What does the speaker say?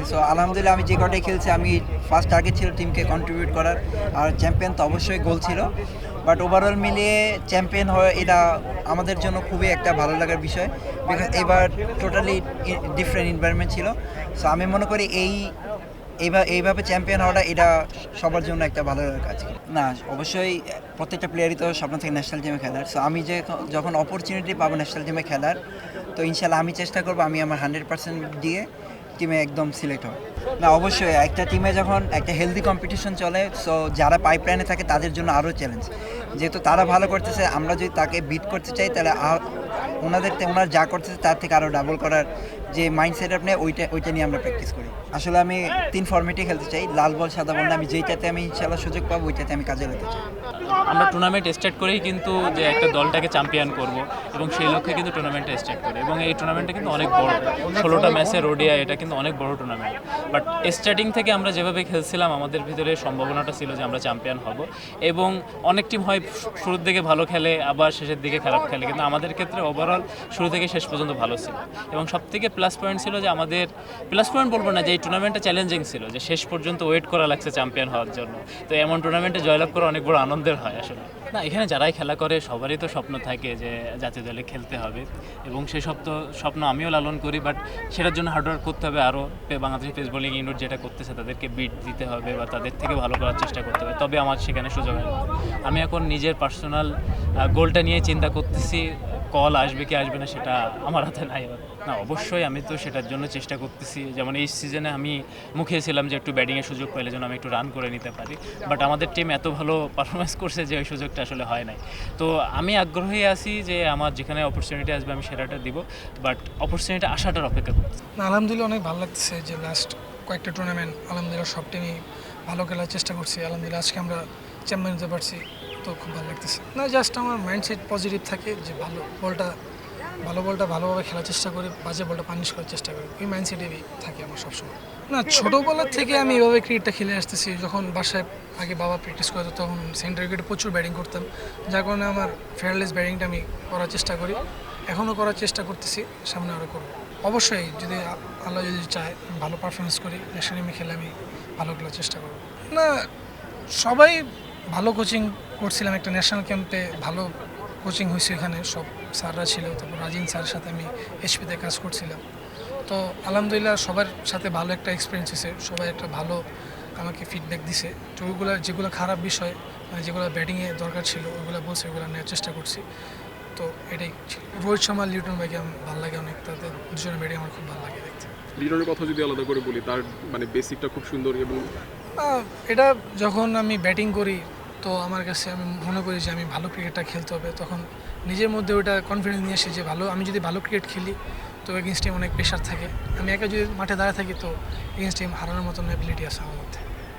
So আলহামদুলিল্লাহ আমি যে কটাই খেলছি আমি ফার্স্ট টার্গেট ছিল টিমকে কন্ট্রিবিউট করার, আর চ্যাম্পিয়ন তো অবশ্যই গোল ছিল। বাট ওভারঅল মিলিয়ে চ্যাম্পিয়ন হয় এটা আমাদের জন্য খুবই একটা ভালো লাগার বিষয়, বিকজ এবার টোটালি ডিফারেন্ট এনভায়রনমেন্ট ছিল। সো আমি মনে করি এইভাবে চ্যাম্পিয়ন হওয়াটা এটা সবার জন্য একটা ভালো কাজ। না, অবশ্যই প্রত্যেকটা প্লেয়ারই তো স্বপ্ন থেকে ন্যাশনাল টিমে খেলার। সো আমি যখন অপরচুনিটি পাবো ন্যাশনাল টিমে খেলার, তো ইনশাল্লাহ আমি চেষ্টা করবো আমি আমার 100% দিয়ে টিমে একদম সিলেক্ট হওয়ার। না, অবশ্যই একটা টিমে যখন একটা হেলদি কম্পিটিশন চলে, সো যারা পাইপলাইনে থাকে তাদের জন্য আরও চ্যালেঞ্জ, যেহেতু তারা ভালো করতেছে, আমরা যদি তাকে বিট করতে চাই তাহলে ওনারা যা করতেছে তার থেকে আরও ডাবল করার যে মাইন্ডসেট আপনি ওইটা নিয়ে আমরা প্র্যাকটিস করি। আসলে আমি 3 ফর্মেটে খেলতে চাই, লাল বল সাদা বল না, আমি যেইটাতে আমি ইনশাল্লাহ সুযোগ পাবো ওইটাতে আমি কাজে লাগাতে চাই। আমরা টুর্নামেন্ট স্টার্ট করেই কিন্তু যে একটা দলটাকে চ্যাম্পিয়ন করব এবং সেই লক্ষ্যে কিন্তু টুর্নামেন্টটা স্টার্ট করি, এবং এই টুর্নামেন্টটা কিন্তু অনেক বড়, 16টা ম্যাচের ওডিয়া, এটা কিন্তু অনেক বড় টুর্নামেন্ট। বাট স্টার্টিং থেকে আমরা যেভাবে খেলছিলাম আমাদের ভিতরে সম্ভাবনাটা ছিল যে আমরা চ্যাম্পিয়ন হব, এবং অনেক টিম হয় শুরুর দিকে ভালো খেলে আবার শেষের দিকে খারাপ খেলে, কিন্তু আমাদের ক্ষেত্রে ওভারঅল শুরু থেকে শেষ পর্যন্ত ভালো ছিল। এবং সবথেকে প্লাস পয়েন্ট ছিল যে আমাদের, প্লাস পয়েন্ট বলবো না, যে এই টুর্নামেন্টটা চ্যালেঞ্জিং ছিল, যে শেষ পর্যন্ত ওয়েট করা লাগছে চ্যাম্পিয়ন হওয়ার জন্য। তো এমন টুর্নামেন্টে জয়লাভ করা অনেক বড় আনন্দের হয় আসলে। না, এখানে যারাই খেলা করে সবারই তো স্বপ্ন থাকে যে জাতীয় দলে খেলতে হবে, এবং সেই স্বপ্ন আমিও লালন করি। বাট সেটার জন্য হার্ডওয়ার্ক করতে হবে আরও। বাংলাদেশ পেস বোলিং ইউনিট যেটা করতেছে তাদেরকে বিট দিতে হবে বা তাদের থেকে ভালো করার চেষ্টা করতে হবে, তবে আমার সেখানে সুযোগ হয়। আমি এখন নিজের পার্সোনাল গোলটা নিয়ে চিন্তা করতেছি, কল আসবে কি আসবে না সেটা আমার হাতে নাই। না, অবশ্যই আমি তো সেটার জন্য চেষ্টা করতেছি। যেমন এই সিজনে আমি মুখিয়েছিলাম যে একটু ব্যাটিংয়ের সুযোগ পেলে যেন আমি একটু রান করে নিতে পারি, বাট আমাদের টিম এত ভালো পারফরমেন্স করছে যে ওই সুযোগটা আসলে হয় নাই। তো আমি আগ্রহী আছি যে আমার যেখানে অপরচুনিটি আসবে আমি সেটাটা দিব, বাট অপরচুনিটি আসাটার অপেক্ষা করছি। আলহামদুলিল্লাহ অনেক ভালো লাগতেছে যে লাস্ট কয়েকটা টুর্নামেন্ট আলহামদুলিল্লাহ সব টিমই ভালো খেলার চেষ্টা করছি, আলহামদুলিল্লাহ আজকে আমরা চ্যাম্পিয়ন হতে পারছি, তো খুব ভালো লাগতেছে। না, জাস্ট আমার মাইন্ডসেট পজিটিভ থাকে যে ভালো বলটা ভালোভাবে খেলার চেষ্টা করি, বাজে বলটা পানিশ করার চেষ্টা করি, ওই মাইন্ডসেটেই থাকে আমার সবসময়। না, ছোটোবেলার থেকে আমি এভাবে ক্রিকেটটা খেলে আসতেছি। যখন বাসায় আগে বাবা প্র্যাকটিস করতো তখন সেন্টার উইকেটে প্রচুর ব্যাটিং করতাম, যার কারণে আমার ফেয়ারলেস ব্যাটিংটা আমি করার চেষ্টা করি, এখনও করার চেষ্টা করতেছি, সামনে আরও করবো। অবশ্যই যদি আল্লাহ যদি চায় ভালো পারফরমেন্স করি, ন্যাশনাল টিমে খেলে আমি ভালো খেলার চেষ্টা করব। না, সবাই ভালো কোচিং করছিলাম, একটা ন্যাশনাল ক্যাম্পে ভালো কোচিং হয়েছে, এখানে সব স্যাররা ছিল, তারপর রাজিন স্যারের সাথে আমি এইচপিতে কাজ করছিলাম। তো আলহামদুলিল্লাহ সবার সাথে ভালো একটা এক্সপিরিয়েন্স হয়েছে, সবাই একটা ভালো আমাকে ফিডব্যাক দিছে। তো ওইগুলো যেগুলো খারাপ বিষয়, মানে যেগুলো ব্যাটিংয়ে দরকার ছিল ওইগুলো বলছে, ওইগুলো নেওয়ার চেষ্টা করছি। তো এটাই রোহিত শর্মা, লিটন ভাইকে আমার ভালো লাগে অনেক, তাদের দুজনের ব্যাটিং আমার খুব ভালো লাগে দেখতে। লিটনের কথা যদি আলাদা করে বলি, তার মানে বেসিকটা খুব সুন্দর, এবং এটা যখন আমি ব্যাটিং করি তো আমার কাছে আমি মনে করি যে আমি ভালো ক্রিকেটটা খেলতে হবে, তখন নিজের মধ্যে ওটা কনফিডেন্স নিয়ে আসে যে আমি যদি ভালো ক্রিকেট খেলি তো এগেনস্ট টিম অনেক প্রেশার থাকে, আমি একা যদি মাঠে দাঁড়িয়ে থাকি তো এগেনস্ট টিম হারানোর মতন অ্যাবিলিটি আছে আমার মধ্যে।